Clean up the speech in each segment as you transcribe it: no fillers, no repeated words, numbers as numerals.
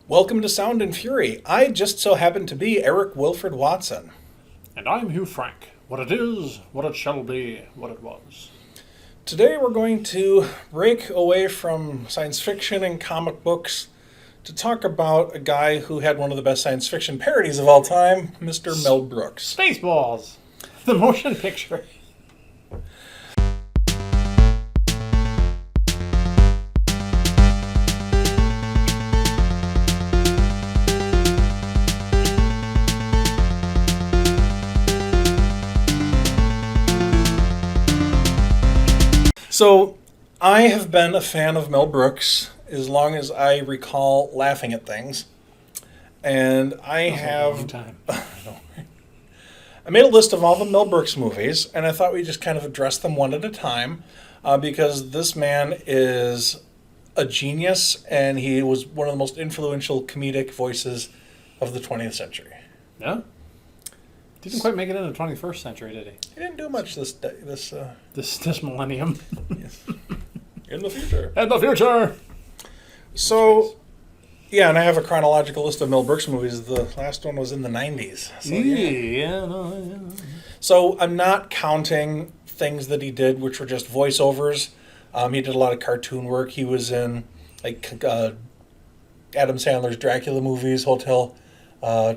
Welcome to Sound and Fury. I just so happen to be Eric Wilfred Watson. And I'm Hugh Frank. What it is, what it shall be, what it was. Today we're going to break away from science fiction and comic books to talk about a guy who had one of the best science fiction parodies of all time, Mr. Mel Brooks. Spaceballs, the motion picture. So, I have been a fan of Mel Brooks as long as I recall laughing at things. And I have... A long time. I made a list of all the Mel Brooks movies, and I thought we'd just kind of address them one at a time, because this man is a genius, and he was one of the most influential comedic voices of the 20th century. Yeah? Didn't quite make it into the 21st century, did he? He didn't do much this millennium. Yes. In the future. In the future! So, yeah, and I have a chronological list of Mel Brooks movies. The last one was in the 90s. So, yeah. So I'm not counting things that he did, which were just voiceovers. He did a lot of cartoon work. He was in Adam Sandler's Dracula movies, Hotel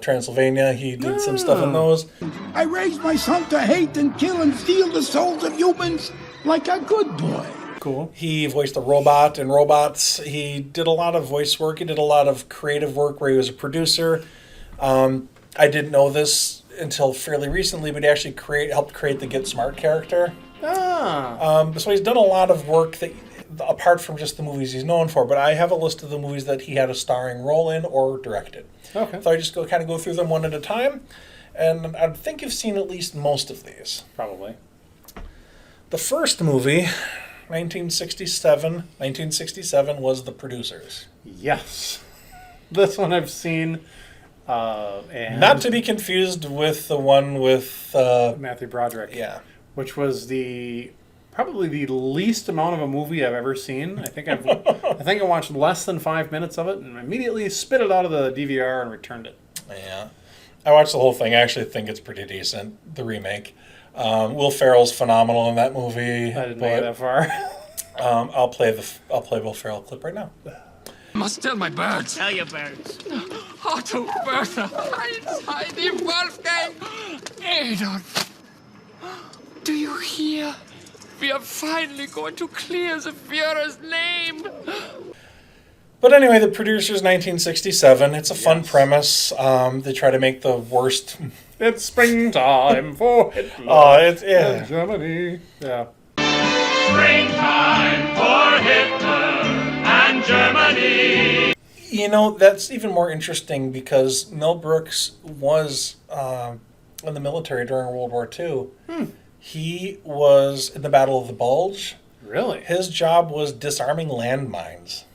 Transylvania. He did some stuff in those. I raised my son to hate and kill and steal the souls of humans like a good boy. Cool. He voiced a robot in Robots. He did a lot of voice work. He did a lot of creative work where he was a producer. I didn't know this until fairly recently, but he actually helped create the Get Smart character. So he's done a lot of work that, apart from just the movies he's known for, but I have a list of the movies that he had a starring role in or directed. Okay. So I just go through them one at a time, and I think you've seen at least most of these. Probably. The first movie, 1967, was The Producers. Yes. This one I've seen. And Not to be confused with the one with... Matthew Broderick. Yeah. Which was probably the least amount of a movie I've ever seen. I think I watched less than 5 minutes of it and immediately spit it out of the DVR and returned it. Yeah. I watched the whole thing. I actually think it's pretty decent, the remake. Will Ferrell's phenomenal in that movie. I didn't make it that far. I'll play Will Ferrell clip right now. Must tell my birds. Tell your birds. Otto, Bertha, Heinz, Heidi, Wolfgang, Adolf. Do you hear? We are finally going to clear the Führer's name. But anyway, The Producers, 1967. It's a fun premise. They try to make the worst... It's springtime for Hitler. Yeah. Germany. Yeah. Springtime for Hitler and Germany. You know, that's even more interesting because Mel Brooks was in the military during World War II. He was in the Battle of the Bulge. Really? His job was disarming landmines.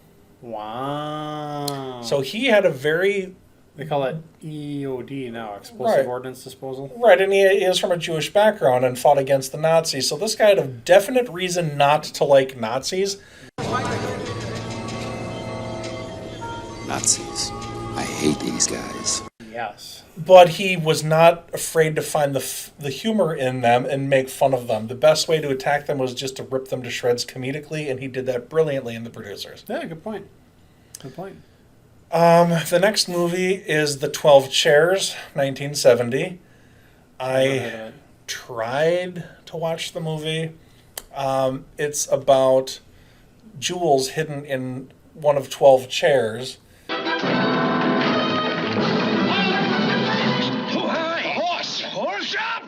Wow. So he had a very... They call it EOD now, Explosive Ordnance Disposal. Right, and he is from a Jewish background and fought against the Nazis. So this guy had a definite reason not to like Nazis. Nazis. I hate these guys. Yes. But he was not afraid to find the humor in them and make fun of them. The best way to attack them was just to rip them to shreds comedically, and he did that brilliantly in The Producers. Yeah, good point. Good point. The next movie is The 12 Chairs, 1970. I tried to watch the movie. It's about jewels hidden in one of 12 chairs. Horse up!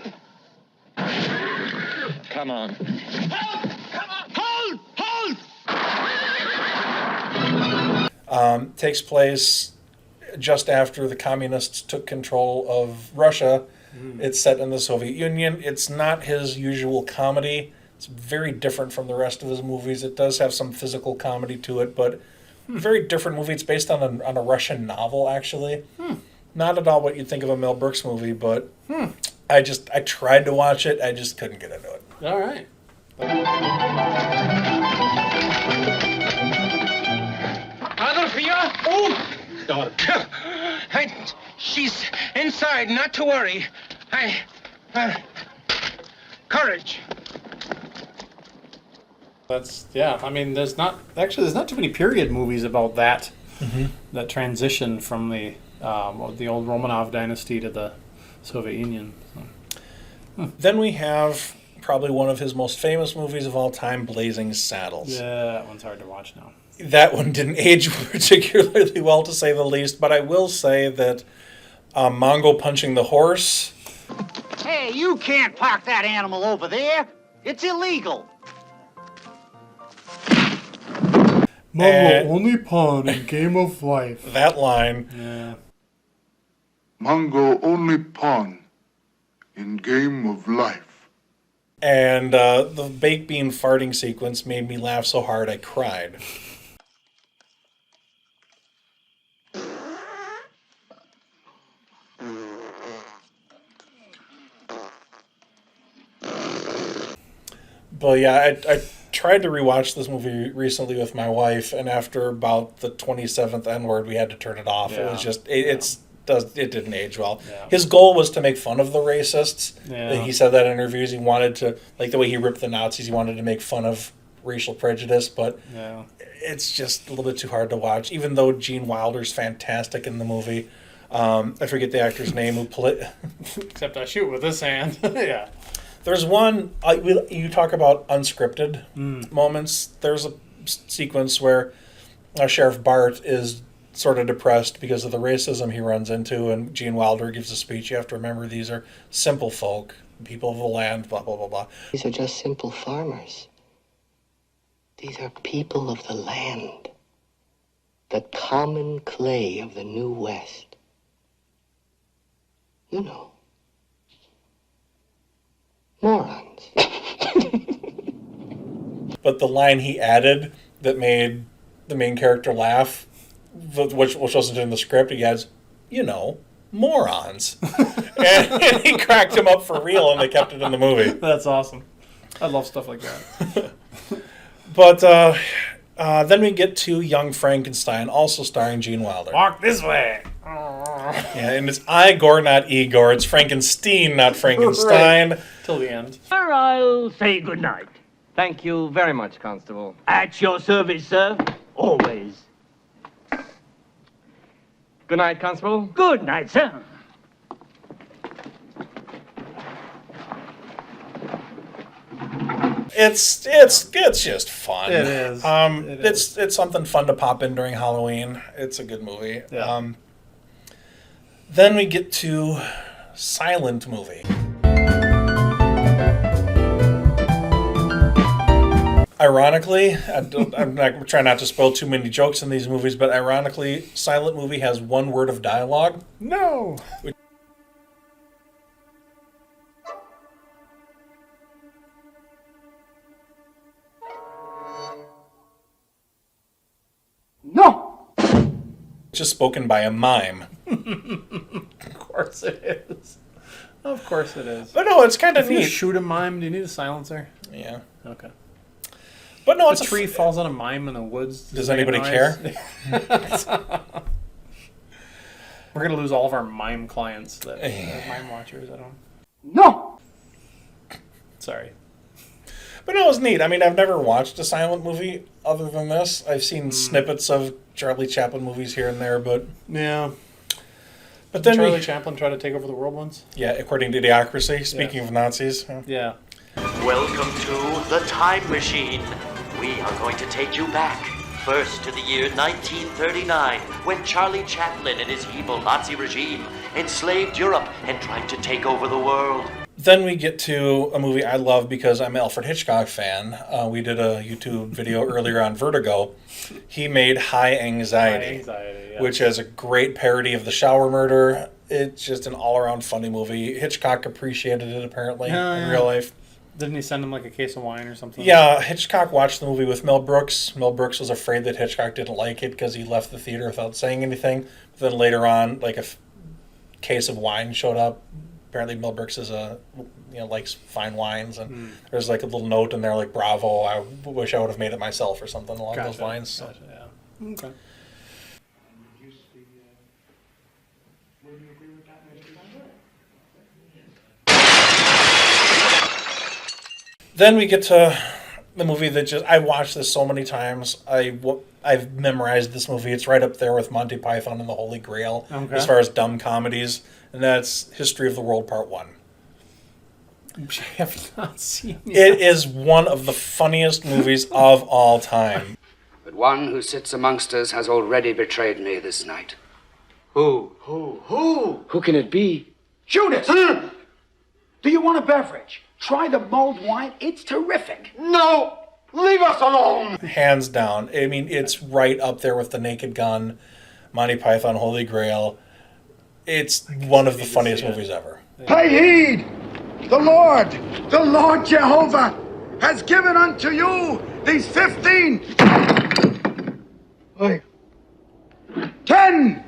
Come on. Help! Come on! Hold! Takes place just after the communists took control of Russia. It's set in the Soviet Union. It's not his usual comedy. It's very different from the rest of his movies. It does have some physical comedy to it, but very different movie. It's based on a Russian novel, actually. Not at all what you'd think of a Mel Brooks movie, but I tried to watch it. I just couldn't get into it. All right. Adolf here? Oh! daughter? She's inside, not to worry. Courage. I mean, there's not too many period movies about that. That transition from the old Romanov dynasty to the Soviet Union. Then we have probably one of his most famous movies of all time, Blazing Saddles. Yeah, that one's hard to watch now. That one didn't age particularly well, to say the least, but I will say that Mongo punching the horse. Hey, you can't park that animal over there. It's illegal. Mongo only pawn in Game of Life. That line. Yeah. Mongo only pawn in Game of Life. And the baked bean farting sequence made me laugh so hard I cried. But yeah, I tried to rewatch this movie recently with my wife, and after about the 27th N-word, we had to turn it off. Yeah. It was just, it didn't age well. Yeah. His goal was to make fun of the racists. Yeah. He said that in interviews. He wanted to, like the way he ripped the Nazis, he wanted to make fun of racial prejudice, but it's just a little bit too hard to watch, even though Gene Wilder's fantastic in the movie. I forget the actor's name who played... Except I shoot with this hand. Yeah. There's one, you talk about unscripted moments. There's a sequence where Sheriff Bart is sort of depressed because of the racism he runs into, and Gene Wilder gives a speech. You have to remember these are simple folk, people of the land, blah, blah, blah, blah. These are just simple farmers. These are people of the land. The common clay of the New West. You know. Morons. But the line he added that made the main character laugh, which wasn't in the script, he adds, you know, morons. and he cracked him up for real, and they kept it in the movie. That's awesome. I love stuff like that. But then we get to Young Frankenstein, also starring Gene Wilder. Walk this way. Yeah, and it's Igor, not Igor. It's Frankenstein, not Frankenstein. Right. Till the end. Sir, I'll say good night. Thank you very much, Constable. At your service, sir. Always. Good night, Constable. Good night, sir. It's just fun. It is. It's something fun to pop in during Halloween. It's a good movie. Yeah. Then we get to silent movie. Ironically, I'm not trying not to spoil too many jokes in these movies, but ironically, silent movie has one word of dialogue. No. No! Just spoken by a mime. Of course it is. Of course it is. But no, it's kind of If you neat. shoot a mime, do you need a silencer? Yeah. Okay. But no, If a tree falls on a mime in the woods. Does anybody care? We're going to lose all of our mime clients, that mime watchers. I don't. No! Sorry. But no, it's neat. I mean, I've never watched a silent movie other than this. I've seen snippets of Charlie Chaplin movies here and there, but Yeah. but then Charlie Chaplin tried to take over the world once? yeah, according to Idiocracy, speaking of Nazis. Yeah. Welcome to the Time Machine. We are going to take you back, first to the year 1939, when Charlie Chaplin and his evil Nazi regime enslaved Europe and tried to take over the world. Then we get to a movie I love because I'm an Alfred Hitchcock fan. We did a YouTube video earlier on Vertigo. He made High Anxiety, which is a great parody of The Shower Murder. It's just an all-around funny movie. Hitchcock appreciated it, apparently, in real life. Didn't he send him like a case of wine or something? Yeah, Hitchcock watched the movie with Mel Brooks. Mel Brooks was afraid that Hitchcock didn't like it because he left the theater without saying anything. But then later on, like a case of wine showed up. Apparently, Mel Brooks is likes fine wines, and there's like a little note in there like "Bravo, I wish I would have made it myself" or something along those lines. So. Gotcha, yeah. Okay. Then we get to the movie that I watched this so many times. I've memorized this movie. It's right up there with Monty Python and the Holy Grail as far as dumb comedies, and that's History of the World Part 1. Which I have not seen yet. It is one of the funniest movies of all time. But one who sits amongst us has already betrayed me this night. Who? Who can it be? Judas! Do you want a beverage? Try the mulled wine. It's terrific. No! Leave us alone! Hands down. I mean, it's right up there with The Naked Gun, Monty Python, Holy Grail. It's one of the funniest movies ever. Pay heed! The Lord Jehovah, has given unto you these 15... Wait. 10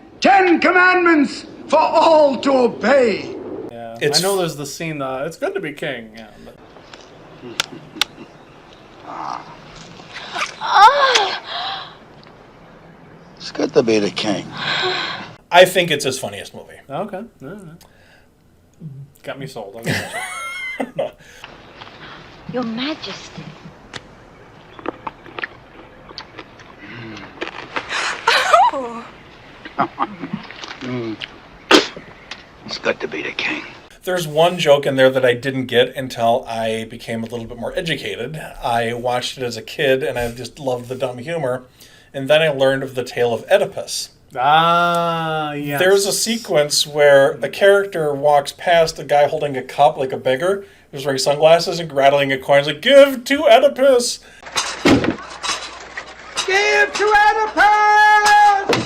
commandments for all to obey. Yeah, I know there's the scene, it's good to be king. Yeah, but... It's good to be the king. I think it's his funniest movie. Okay. Got me sold. I'll get it. Your Majesty. It's good to be the king. There's one joke in there that I didn't get until I became a little bit more educated. I watched it as a kid, and I just loved the dumb humor. And then I learned of the tale of Oedipus. Ah, yes. There's a sequence where a character walks past a guy holding a cup like a beggar, who's wearing sunglasses and rattling a coin. He's like, "Give to Oedipus!" Give to Oedipus!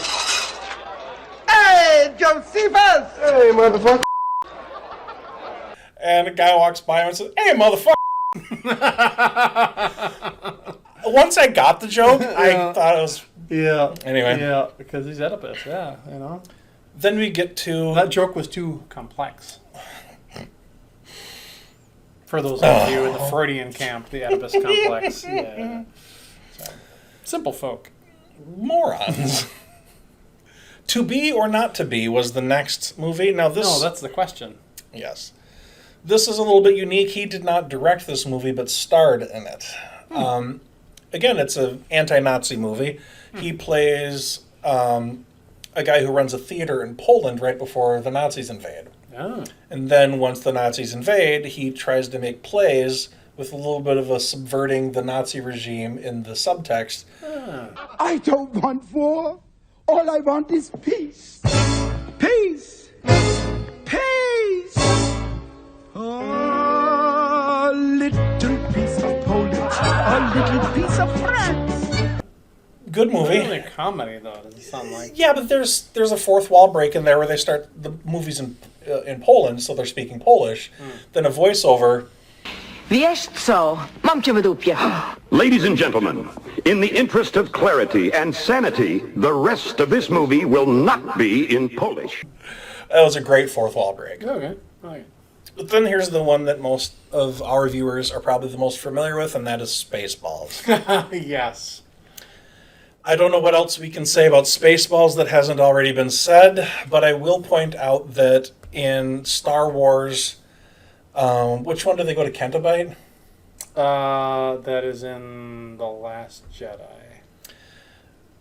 Hey, Josephus! Hey, motherfucker. And a guy walks by him and says, "Hey, motherfucker!" Once I got the joke, I thought it was... Yeah. Anyway. Yeah, because he's Oedipus, yeah, you know. Then we get to... That joke was too complex. For those of you in the Freudian camp, the Alibus Complex. Yeah. So, simple folk. Morons. To Be or Not to Be was the next movie. Now this... No, that's the question. Yes. This is a little bit unique. He did not direct this movie, but starred in it. Again, it's an anti-Nazi movie. He plays a guy who runs a theater in Poland right before the Nazis invade. Oh. And then once the Nazis invade, he tries to make plays with a little bit of a subverting the Nazi regime in the subtext. I don't want war. All I want is peace. Peace. Peace. A little piece of Poland. A little piece of France. Good movie. It's really a comedy, though. Doesn't sound like. Yeah, but there's a fourth wall break in there where they start the movies in Poland, so they're speaking Polish. Then a voiceover. Wiesz co? Mam cię w dupie. Ladies and gentlemen, in the interest of clarity and sanity, the rest of this movie will not be in Polish. That was a great fourth wall break. Okay. But then here's the one that most of our viewers are probably the most familiar with, and that is Spaceballs. Yes. I don't know what else we can say about Spaceballs that hasn't already been said, but I will point out that in Star Wars, which one do they go to Cantabite? That is in The Last Jedi.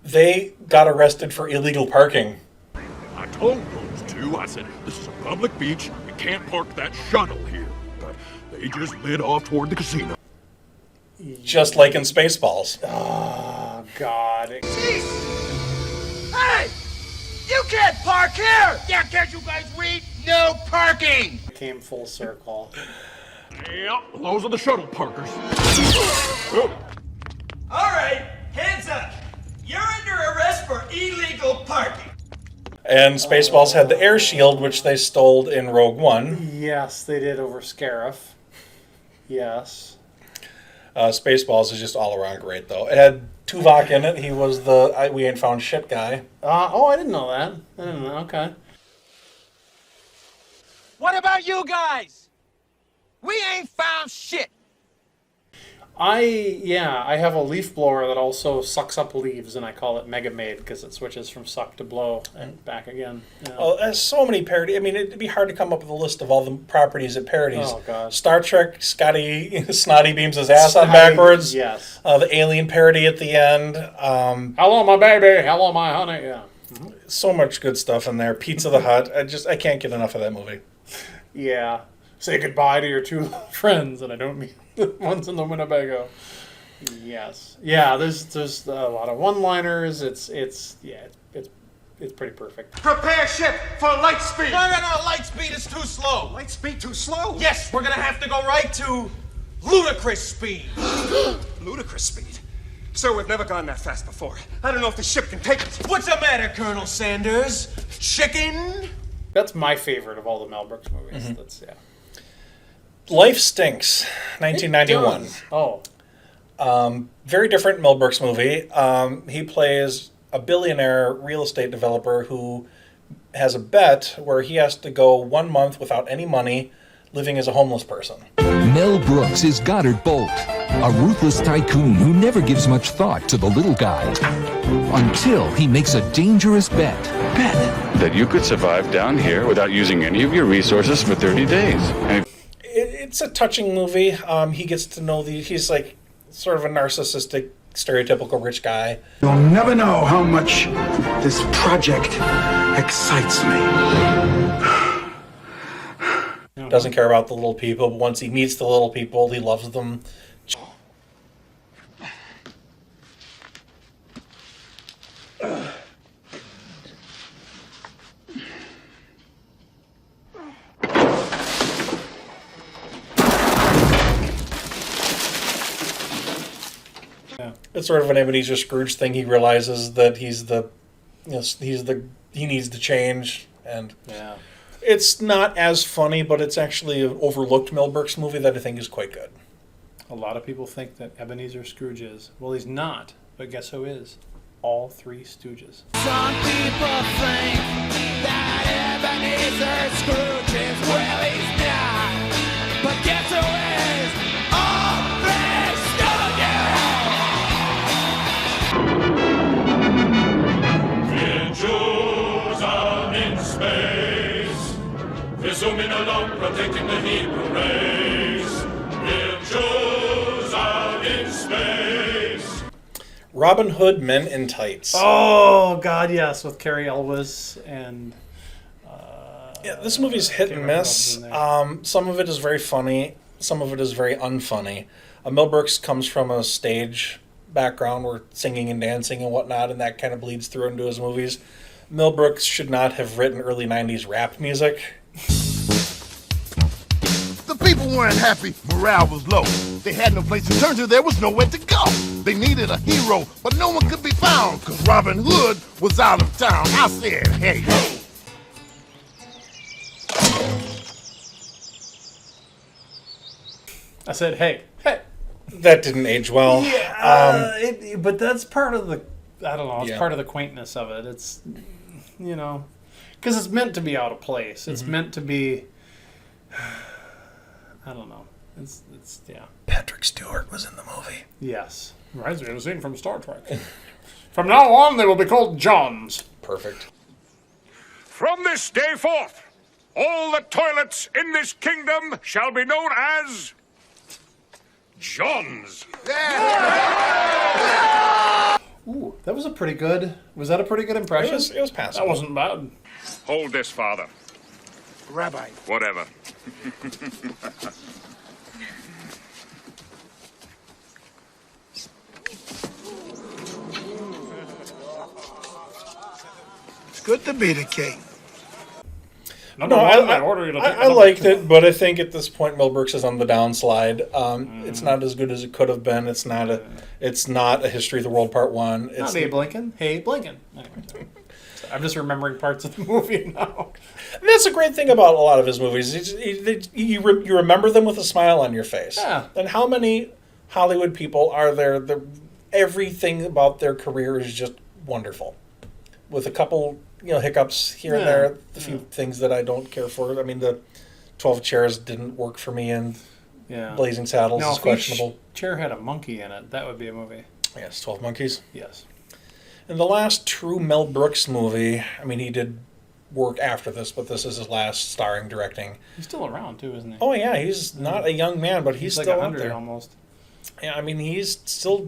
They got arrested for illegal parking. I told those two, I said, this is a public beach, you can't park that shuttle here. But they just lit off toward the casino. Just like in Spaceballs. Oh, God. Hey! You can't park here! Yeah, can't you guys read? No parking! It came full circle. Yep, those are the shuttle parkers. All right, hands up. You're under arrest for illegal parking. And Spaceballs had the air shield, which they stole in Rogue One. Yes, they did over Scarif. Yes. Spaceballs is just all around great, though. It had Tuvok in it. He was the we ain't found shit guy. I didn't know that. I didn't know. Okay. What about you guys? We ain't found shit. I have a leaf blower that also sucks up leaves, and I call it Mega Maid because it switches from suck to blow and back again. Yeah. Well, there's so many parody. I mean, it'd be hard to come up with a list of all the properties it parodies. Oh, God. Star Trek, Scotty Snotty beams his ass on backwards. Yes. The Alien parody at the end. Hello, my baby. Hello, my honey. Yeah. So much good stuff in there. Pizza the Hut. I can't get enough of that movie. Yeah. Say goodbye to your two friends, and I don't mean the ones in the Winnebago. Yes. Yeah, there's a lot of one-liners. It's pretty perfect. Prepare ship for light speed. No, light speed is too slow. Light speed too slow? Yes, we're gonna have to go right to ludicrous speed. Ludicrous speed? Sir, we've never gone that fast before. I don't know if the ship can take it. What's the matter, Colonel Sanders? Chicken? That's my favorite of all the Mel Brooks movies. Mm-hmm. That's Life Stinks, 1991. Very different Mel Brooks movie. He plays a billionaire real estate developer who has a bet where he has to go 1 month without any money, living as a homeless person. Mel Brooks is Goddard Bolt, a ruthless tycoon who never gives much thought to the little guy. Until he makes a dangerous bet. That you could survive down here without using any of your resources for 30 days. And It's a touching movie. He gets to know he's like sort of a narcissistic, stereotypical rich guy. You'll never know how much this project excites me. Doesn't care about the little people, but once he meets the little people, he loves them. It's sort of an Ebenezer Scrooge thing. He realizes that he needs to change, and it's not as funny, but it's actually an overlooked Mel Brooks movie that I think is quite good. A lot of people think that Ebenezer Scrooge is. Well, he's not, but guess who is? All Three Stooges. Some people think that Ebenezer Scrooge is, well, he's not. But guess who is? All Three Jews are in space, presuming alone protecting the Hebrew race. We're Jews are in space. Robin Hood Men in Tights. Oh, God, yes, with Carrie Elwes and... Yeah, this movie's hit and miss. Some of it is very funny. Some of it is very unfunny. Mel Brooks comes from a stage background where singing and dancing and whatnot, and that kind of bleeds through into his movies. Mel Brooks should not have written early 90s rap music. The people weren't happy. Morale was low. They had no place to turn to. There was nowhere to go. They needed a hero, but no one could be found because Robin Hood was out of town. I said, hey. I said, hey. That didn't age well. Yeah, but that's part of the, I don't know, it's part of the quaintness of it. It's, because it's meant to be out of place. It's meant to be, I don't know. It's Patrick Stewart was in the movie. Yes. Reminds me of a scene from Star Trek. From now on, they will be called Johns. Perfect. From this day forth, all the toilets in this kingdom shall be known as John's. Ooh, that was a pretty good. Was that a pretty good impression? It was passable. That wasn't bad. Hold this, Father. Rabbi. Whatever. It's good to be the king. I liked it, but I think at this point Mel Brooks is on the downslide. It's not as good as it could have been. It's not a History of the World Part 1. It's not Abe Lincoln. Hey, Lincoln. Anyway, I'm just remembering parts of the movie now. And that's a great thing about a lot of his movies. You remember them with a smile on your face. Yeah. And how many Hollywood people are there? Everything about their career is just wonderful, with a couple hiccups here and there. A few things that I don't care for. I mean, the 12 Chairs didn't work for me, and Yeah. Blazing Saddles now, is if questionable. each chair had a monkey in it, that would be a movie. Yes, 12 Monkeys. Yes. And the last true Mel Brooks movie, I mean, he did work after this, but this is his last starring directing. He's still around, too, isn't he? Oh, yeah, he's not a young man, but he's like still 100 out there. almost. Yeah, I mean, he's still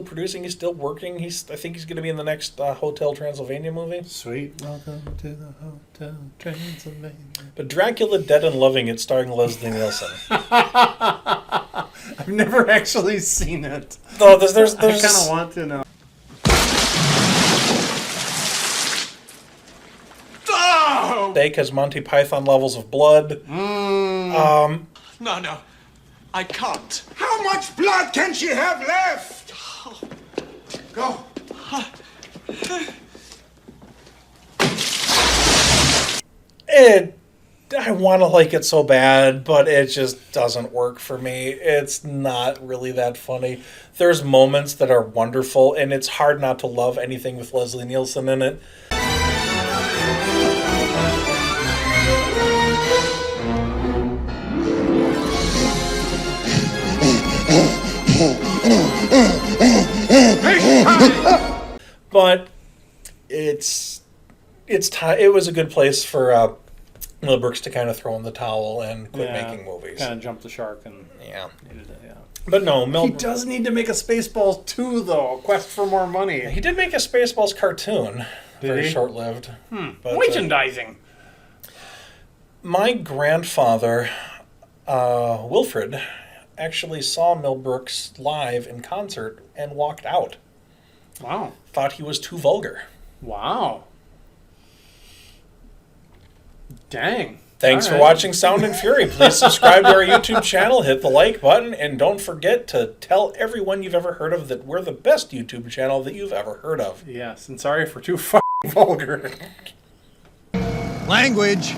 producing, he's still working. I think he's going to be in the next Hotel Transylvania movie. Sweet. Welcome to the Hotel Transylvania. But Dracula Dead and Loving It, starring Leslie Nielsen. I've never actually seen it. No, there's I kind of want to know. Steak has Monty Python levels of blood. No, I can't. How much blood can she have left? Go. I want to like it so bad, but it just doesn't work for me. It's not really that funny. There's moments that are wonderful, and it's hard not to love anything with Leslie Nielsen in it. But it was a good place for Mel Brooks to kind of throw in the towel and quit making movies. Kind of jumped the shark and yeah. Yeah. But no, he does need to make a Spaceballs 2, though. Quest for more money. He did make a Spaceballs cartoon. Very he? short-lived. But, merchandising. My grandfather, Wilfred, actually saw Mel Brooks live in concert and walked out. Wow. Thought he was too vulgar. Wow. Dang. Thanks for watching Sound and Fury. Please subscribe to our YouTube channel, hit the like button, and don't forget to tell everyone you've ever heard of that we're the best YouTube channel that you've ever heard of. Yes, and sorry for too fucking vulgar. Language.